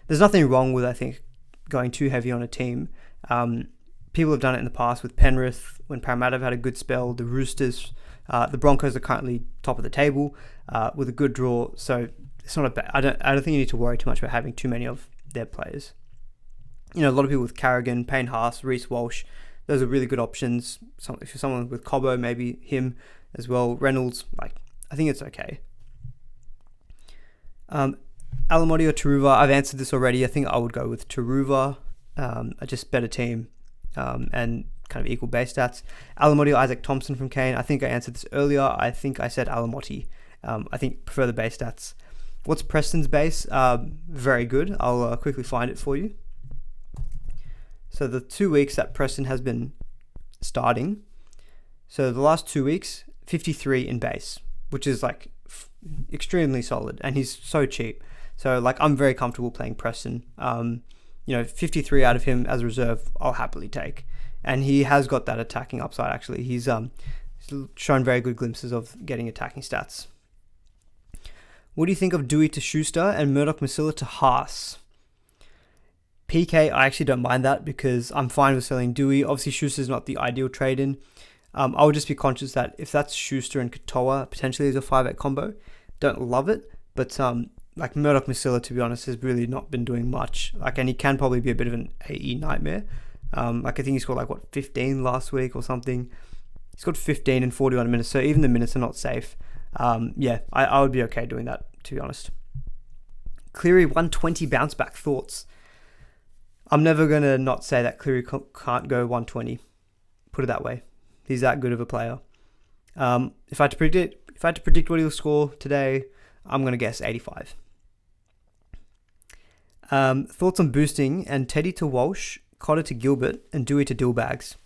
there's nothing wrong with, I think, going too heavy on a team. People have done it in the past with Penrith when Parramatta have had a good spell. The Roosters, the Broncos are currently top of the table with a good draw. So it's not a bad. I don't think you need to worry too much about having too many of their players. A lot of people with Carrigan, Payne Haas, Reece Walsh, those are really good options. If you're someone with Cobbo, maybe him as well. Reynolds, I think it's okay. Alamotti or Taruva, I've answered this already. I think I would go with Taruva. Just better team and kind of equal base stats. Alamotti or Isaac Thompson from Kane. I think I answered this earlier. I think I said Alamotti. I think prefer the base stats. What's Preston's base? Very good. I'll quickly find it for you. So the 2 weeks that Preston has been starting, so the last 2 weeks, 53 in base, which is extremely solid, and he's so cheap. So I'm very comfortable playing Preston. 53 out of him as a reserve, I'll happily take. And he has got that attacking upside actually. He's shown very good glimpses of getting attacking stats. What do you think of Dewey to Schuster and Murdoch-Masila to Haas? PK, I actually don't mind that because I'm fine with selling Dewey. Obviously, Schuster's not the ideal trade-in. I would just be conscious that if that's Schuster and Katoa potentially as a 5-8 combo, don't love it. But Murdoch-Masila, to be honest, has really not been doing much. And he can probably be a bit of an AE nightmare. I think he scored 15 last week or something. He's got 15 in 41 minutes, so even the minutes are not safe. I would be okay doing that, to be honest. Cleary 120 bounce back thoughts. I'm never going to not say that Cleary can't go 120. Put it that way. He's that good of a player. If I had to predict what he'll score today, I'm going to guess 85. Thoughts on boosting and Teddy to Walsh, Cotter to Gilbert, and Dewey to Dillbags.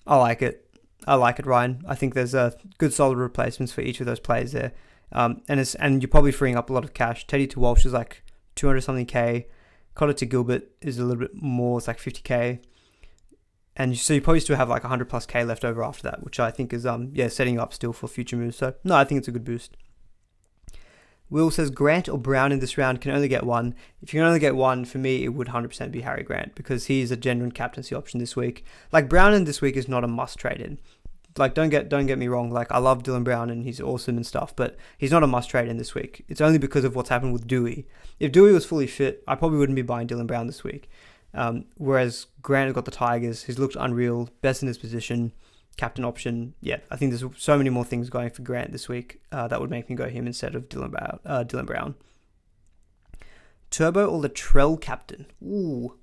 I like it, Ryan. I think there's good solid replacements for each of those players there. And you're probably freeing up a lot of cash. Teddy to Walsh is 200 something K. Cotter to Gilbert is a little bit more, it's 50k. And so you probably still have 100 plus K left over after that, which I think is setting up still for future moves. So no, I think it's a good boost. Will says Grant or Brown in this round, can only get one. If you can only get one, for me it would 100% be Harry Grant because he's a genuine captaincy option this week. Brown in this week is not a must trade in. Don't get me wrong. I love Dylan Brown and he's awesome and stuff, but he's not a must trade in this week. It's only because of what's happened with Dewey. If Dewey was fully fit, I probably wouldn't be buying Dylan Brown this week. Whereas Grant has got the Tigers. He's looked unreal, best in his position, captain option. Yeah, I think there's so many more things going for Grant this week that would make me go him instead of Dylan Brown. Turbo or Latrell captain? Ooh.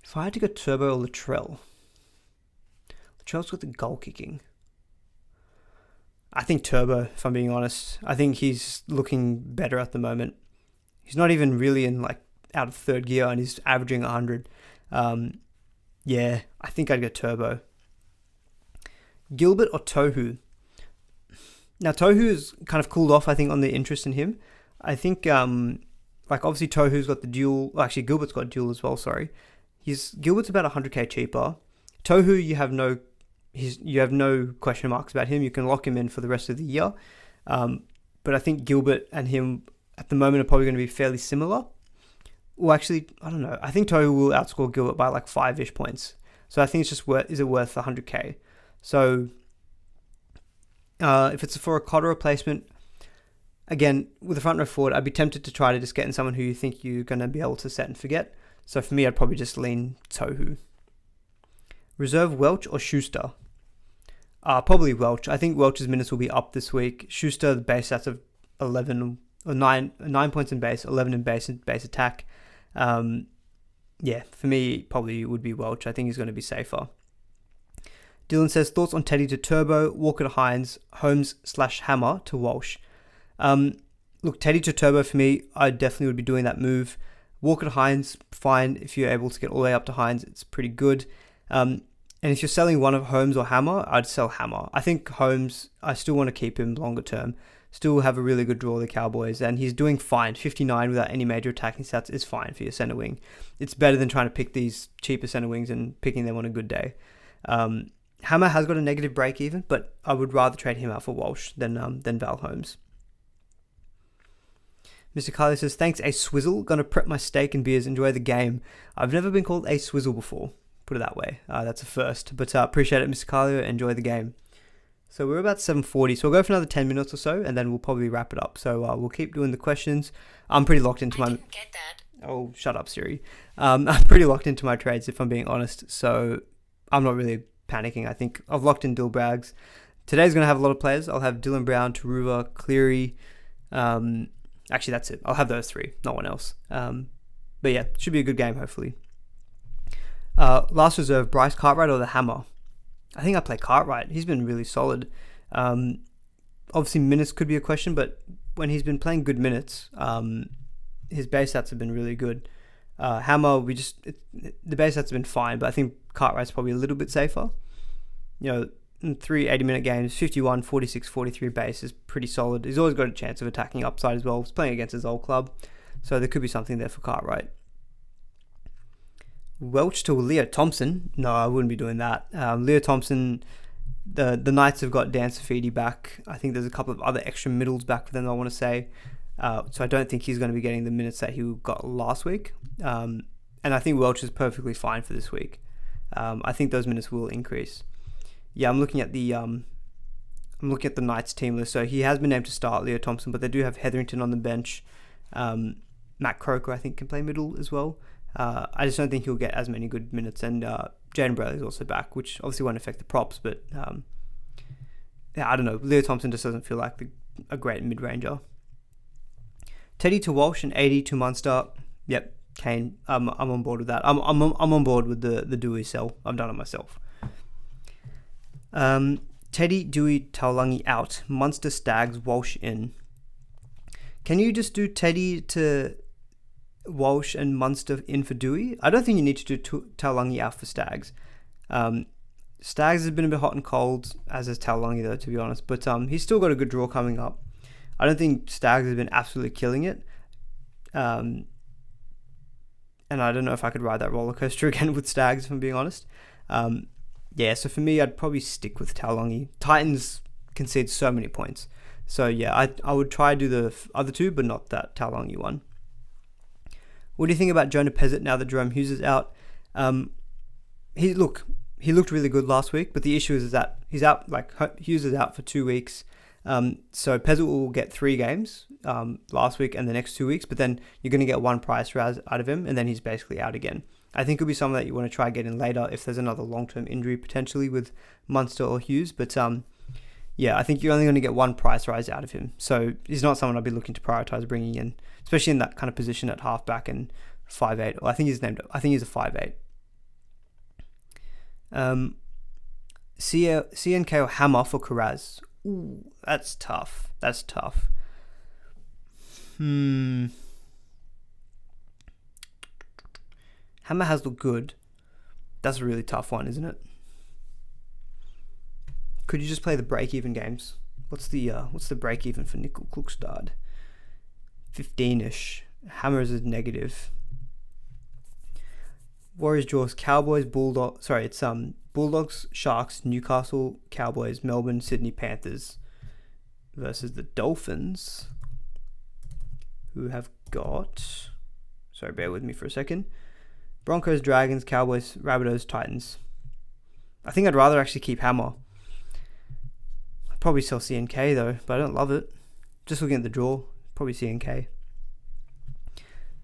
If I had to go Turbo or Latrell. Latrell's got the goal kicking. I think Turbo, if I'm being honest. I think he's looking better at the moment. He's not even really in out of third gear and he's averaging 100. I think I'd go Turbo. Gilbert or Tohu? Now Tohu has kind of cooled off, I think, on the interest in him. I think obviously Tohu's got the dual. Well, actually Gilbert's got a dual as well. Sorry, Gilbert's about 100k cheaper. Tohu, you have no question marks about him. You can lock him in for the rest of the year. But I think Gilbert and him at the moment are probably going to be fairly similar. Well, actually, I don't know. I think Tohu will outscore Gilbert by 5-ish points. So I think it's just is it worth 100k? So if it's for a Cotter replacement, again, with a front row forward, I'd be tempted to try to just get in someone who you think you're going to be able to set and forget. So for me, I'd probably just lean Tohu. Reserve Welch or Schuster? Probably Welch. I think Welch's minutes will be up this week. Schuster, the base stats of 11 or 9 points in base, 11 in base attack. For me, probably would be Welch. I think he's going to be safer. Dylan says, thoughts on Teddy to Turbo, Walker to Hines, Holmes/Hammer to Walsh. Look, Teddy to Turbo for me, I definitely would be doing that move. Walker to Hines, fine. If you're able to get all the way up to Hines, it's pretty good. And if you're selling one of Holmes or Hammer, I'd sell Hammer. I think Holmes, I still want to keep him longer term. Still have a really good draw of the Cowboys, and he's doing fine. 59 without any major attacking stats is fine for your center wing. It's better than trying to pick these cheaper center wings and picking them on a good day. Hammer has got a negative break even, but I would rather trade him out for Walsh than Val Holmes. Mr. Carly says, thanks, a swizzle. Gonna prep my steak and beers. Enjoy the game. I've never been called a swizzle before. Put it that way. That's a first. But appreciate it, Mr. Carly. Enjoy the game. So we're about 7:40. So we'll go for another 10 minutes or so, and then we'll probably wrap it up. So we'll keep doing the questions. I'm pretty locked into I didn't get that. Oh, shut up, Siri. I'm pretty locked into my trades, if I'm being honest. So I'm not really panicking. I think I've locked in Dill Braggs. Today's going to have a lot of players. I'll have Dylan Brown, Taruva, Cleary. Actually, that's it. I'll have those three, not one else. But yeah, should be a good game, hopefully. Last reserve, Bryce Cartwright or the Hammer? I think I play Cartwright. He's been really solid. Obviously, minutes could be a question, but when he's been playing good minutes, his base stats have been really good. Hammer, the base stats have been fine, but I think Cartwright's probably a little bit safer. You know, in 3 80-minute games, 51, 46, 43 base is pretty solid. He's always got a chance of attacking upside as well. He's playing against his old club, so there could be something there for Cartwright. Welch to Leo Thompson. No, I wouldn't be doing that. Leo Thompson, the Knights have got Dan Safidi back. I think there's a couple of other extra middles back for them, I want to say. So I don't think he's going to be getting the minutes that he got last week. And I think Welch is perfectly fine for this week. I think those minutes will increase. Yeah, I'm looking at the Knights team list. So he has been named to start, Leo Thompson, but they do have Hetherington on the bench. Matt Croker, I think, can play middle as well. I just don't think he'll get as many good minutes. And Jaden Braley is also back, which obviously won't affect the props. But yeah, I don't know. Leo Thompson just doesn't feel like a great mid-ranger. Teddy to Walsh and 80 to Munster. Yep, Kane. I'm on board with that. I'm on board with the Dewey sell. I've done it myself. Teddy, Dewey, Taulagi out. Munster, Stags, Walsh in. Can you just do Teddy to Walsh and Munster in for Dewey? I don't think you need to do Taulagi out for Stags. Stags has been a bit hot and cold, as has Taulagi though, to be honest. But he's still got a good draw coming up. I don't think Stags has been absolutely killing it. And I don't know if I could ride that roller coaster again with Stags, if I'm being honest. Yeah, so for me, I'd probably stick with Taulagi. Titans concede so many points. So yeah, I would try to do the other two, but not that Taulagi one. What do you think about Jonah Pezzett now that Jerome Hughes is out? He looked really good last week, but the issue is that he's out. Like Hughes is out for 2 weeks. So Pezzett will get 3 games last week and the next 2 weeks, but then you're going to get 1 price rise out of him, and then he's basically out again. I think it'll be something that you want to try get in later if there's another long-term injury potentially with Munster or Hughes. But yeah, I think you're only going to get 1 price rise out of him. So he's not someone I'd be looking to prioritize bringing in, especially in that kind of position at halfback and 5'8". Well, I think he's a 5'8". CNK or Hammer for Karaz. Ooh, that's tough. Hammer has looked good. That's a really tough one, isn't it? Could you just play the break-even games? What's the break-even for Nickel Klukstad? 15-ish. Hammer is a negative. Warriors, Jaws, Cowboys, Bulldogs. Sorry, it's Bulldogs, Sharks, Newcastle, Cowboys, Melbourne, Sydney Panthers versus the Dolphins, who have got. Sorry, bear with me for a second. Broncos, Dragons, Cowboys, Rabbitohs, Titans. I think I'd rather actually keep Hammer. I'd probably sell CNK though, but I don't love it. Just looking at the draw, probably CNK.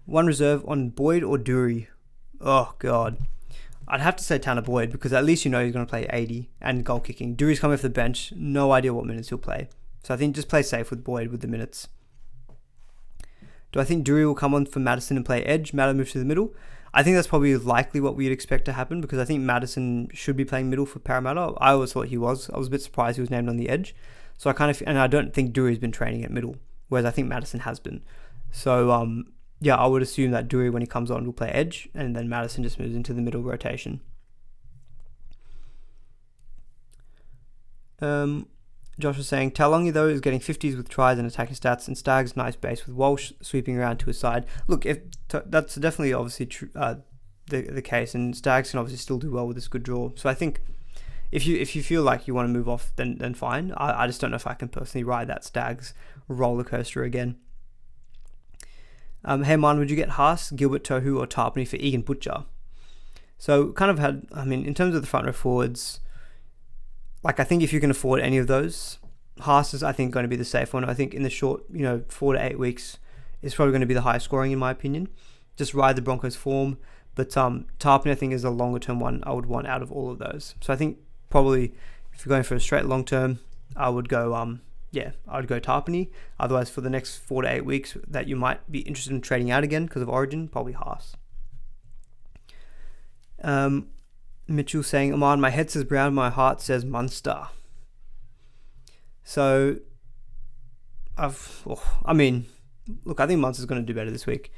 1 reserve on Boyd or Dury. Oh god. I'd have to say Tanner Boyd, because at least you know he's going to play 80 and goal kicking. Dury's coming off the bench. No idea what minutes he'll play. So I think just play safe with Boyd with the minutes. Do I think Dury will come on for Madison and play edge? Madison move to the middle? I think that's probably likely what we'd expect to happen, because I think Madison should be playing middle for Parramatta. I always thought he was. I was a bit surprised he was named on the edge. So and I don't think Dury's been training at middle, whereas I think Madison has been. So yeah, I would assume that Dury, when he comes on, will play edge, and then Madison just moves into the middle rotation. Josh was saying, Taulagi, though, is getting 50s with tries and attacking stats, and Stag's nice base with Walsh sweeping around to his side. Look, that's definitely obviously the case, and Stags can obviously still do well with this good draw. So I think if you feel like you want to move off, then fine. I just don't know if I can personally ride that Stags roller coaster again. Hey man, would you get Haas, Gilbert Tohu or Tarpany for Egan Butcher? So kind of in terms of the front row forwards, like I think if you can afford any of those, Haas is I think going to be the safe one. I think in the short, 4 to 8 weeks is probably going to be the highest scoring in my opinion. Just ride the Broncos form. But Tarpany I think is a longer term one I would want out of all of those. So I think probably if you're going for a straight long term, I would go I'd go Tarpany. Otherwise for the next 4 to 8 weeks that you might be interested in trading out again because of Origin, probably Haas. Mitchell saying, Aman, my head says Brown, my heart says Munster. So, I think Munster's going to do better this week.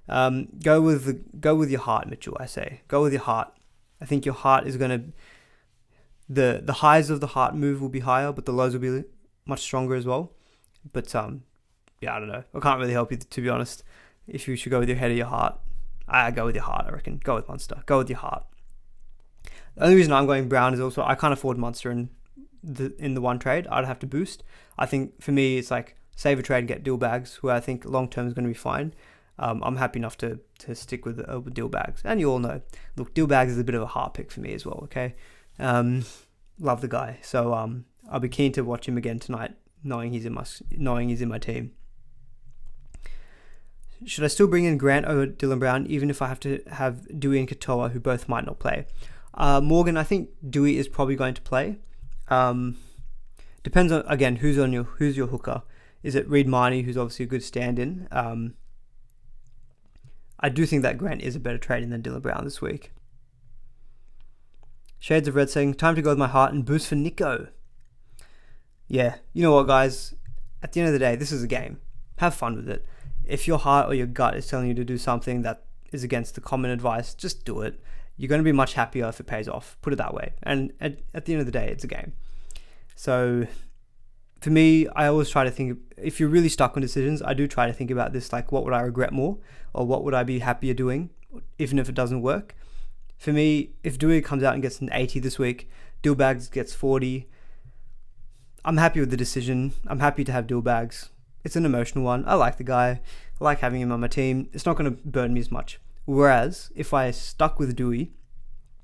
Go with your heart, Mitchell. I say, go with your heart. I think your heart is going to the highs of the heart move will be higher, but the lows will be much stronger as well. But I don't know. I can't really help you to be honest. If you should go with your head or your heart, I go with your heart. I reckon. Go with Munster. Go with your heart. The only reason I'm going Brown is also I can't afford Munster in the one trade. I'd have to boost. I think for me it's like save a trade and get deal bags, who I think long term is going to be fine. I'm happy enough to stick with deal bags, and you all know, look, deal bags is a bit of a heart pick for me as well. Okay, love the guy, so I'll be keen to watch him again tonight, knowing he's in my team. Should I still bring in Grant over Dylan Brown, even if I have to have Dewey and Katoa, who both might not play? Morgan, I think Dewey is probably going to play. Depends on, again, who's your hooker. Is it Reid Marnie, who's obviously a good stand-in? I do think that Grant is a better trade-in than Dylan Brown this week. Shades of Red saying, time to go with my heart and boost for Nico. Yeah, you know what, guys? At the end of the day, this is a game. Have fun with it. If your heart or your gut is telling you to do something that is against the common advice, just do it. You're going to be much happier if it pays off. Put it that way. And at the end of the day, it's a game. So for me, I always try to think, if you're really stuck on decisions, I do try to think about this, like what would I regret more? Or what would I be happier doing, even if it doesn't work? For me, if Dewey comes out and gets an 80 this week, Dillbags gets 40, I'm happy with the decision. I'm happy to have Dillbags. It's an emotional one. I like the guy. I like having him on my team. It's not going to burn me as much. Whereas, if I stuck with Dewey,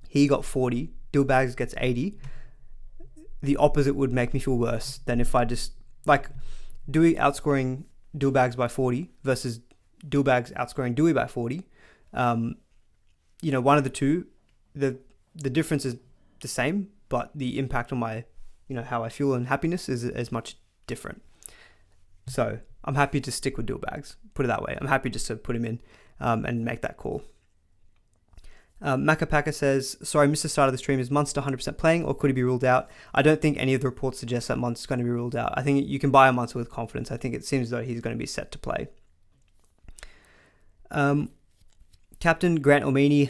he got 40, Dillbags gets 80, the opposite would make me feel worse than if I just, like, Dewey outscoring Dillbags by 40 versus Dillbags outscoring Dewey by 40. One of the two, the difference is the same, but the impact on my, how I feel and happiness is much different. So I'm happy to stick with Dillbags, put it that way. I'm happy just to put him in and make that call. Macapaka says, sorry, missed the start of the stream. Is Munster 100% playing or could he be ruled out? I don't think any of the reports suggest that Munster's going to be ruled out. I think you can buy a Munster with confidence. I think it seems as though he's going to be set to play. Captain Grant Omeni.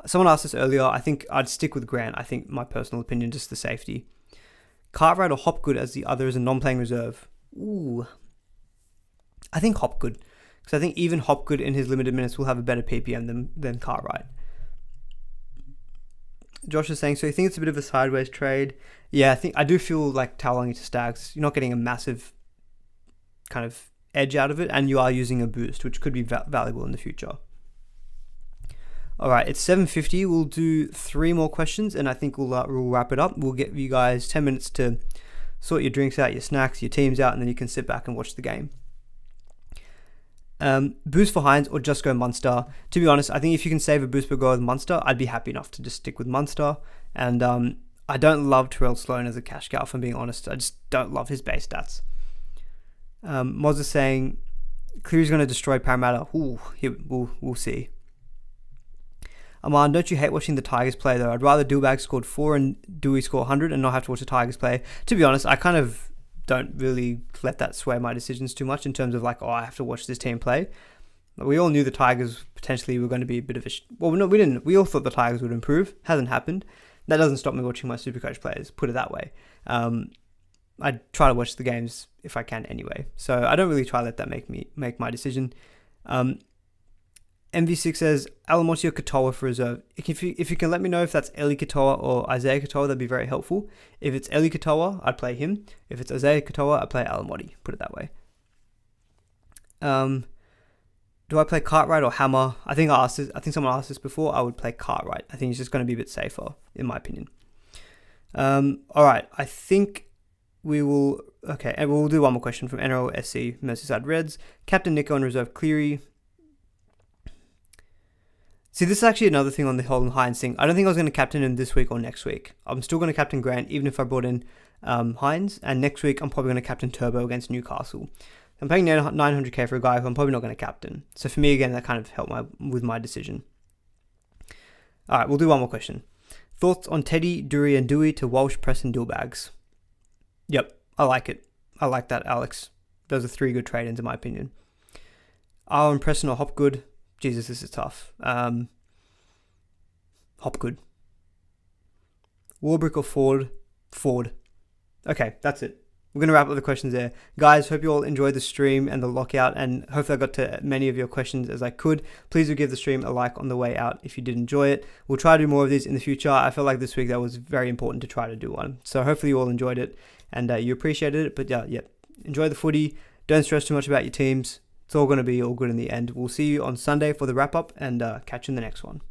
Someone asked this earlier. I think I'd stick with Grant. I think my personal opinion, just the safety. Cartwright or Hopgood as the other as a non-playing reserve. Ooh. I think Hopgood. Because I think even Hopgood in his limited minutes will have a better PPM than Cartwright. Josh is saying, so you think it's a bit of a sideways trade? Yeah, I do feel like Taulagi to Stags, you're not getting a massive kind of edge out of it, and you are using a boost, which could be valuable in the future. All right, it's 7:50. We'll do 3 more questions, and I think we'll wrap it up. We'll give you guys 10 minutes to sort your drinks out, your snacks, your teams out, and then you can sit back and watch the game. Boost for Hines or just go Munster? To be honest, I think if you can save a boost but go with Munster, I'd be happy enough to just stick with Munster. And I don't love Terrell Sloan as a cash cow, if I'm being honest. I just don't love his base stats. Moz is saying Cleary's going to destroy Parramatta. Ooh, we'll see. Aman, don't you hate watching the Tigers play though? I'd rather Dillbag scored 4 and Dewey score 100 and not have to watch the Tigers play. To be honest, I kind of don't really let that sway my decisions too much in terms of like, I have to watch this team play. We all knew the Tigers potentially were going to be a bit of a... no, we didn't. We all thought the Tigers would improve. Hasn't happened. That doesn't stop me watching my Supercoach players, put it that way. I try to watch the games if I can anyway. So I don't really try to let that make my decision. MV6 says, Alamotti or Katoa for reserve. If you can let me know if that's Eli Katoa or Isaiah Katoa, that'd be very helpful. If it's Eli Katoa, I'd play him. If it's Isaiah Katoa, I'd play Alamotti. Put it that way. Do I play Cartwright or Hammer? I think someone asked this before. I would play Cartwright. I think it's just going to be a bit safer, in my opinion. All right. I think we will... Okay, and we'll do one more question from NRL SC Merseyside Reds. Captain Nico and Reserve Cleary. See, this is actually another thing on the Holden Hines thing. I don't think I was going to captain him this week or next week. I'm still going to captain Grant, even if I brought in Hines. And next week, I'm probably going to captain Turbo against Newcastle. I'm paying 900k for a guy who I'm probably not going to captain. So for me, again, that kind of helped with my decision. All right, we'll do one more question. Thoughts on Teddy, Dury, and Dewey to Walsh, Preston, Dillbags? Yep, I like it. I like that, Alex. Those are 3 good trade-ins, in my opinion. Aaron, Preston, or Hopgood? Jesus, this is tough. Hopgood. Warbrick or Ford? Ford. Okay, that's it. We're going to wrap up the questions there. Guys, hope you all enjoyed the stream and the lockout, and hopefully I got to many of your questions as I could. Please do give the stream a like on the way out if you did enjoy it. We'll try to do more of these in the future. I felt like this week that was very important to try to do one. So hopefully you all enjoyed it and you appreciated it. But yeah, enjoy the footy. Don't stress too much about your teams. It's all going to be all good in the end. We'll see you on Sunday for the wrap-up and catch you in the next one.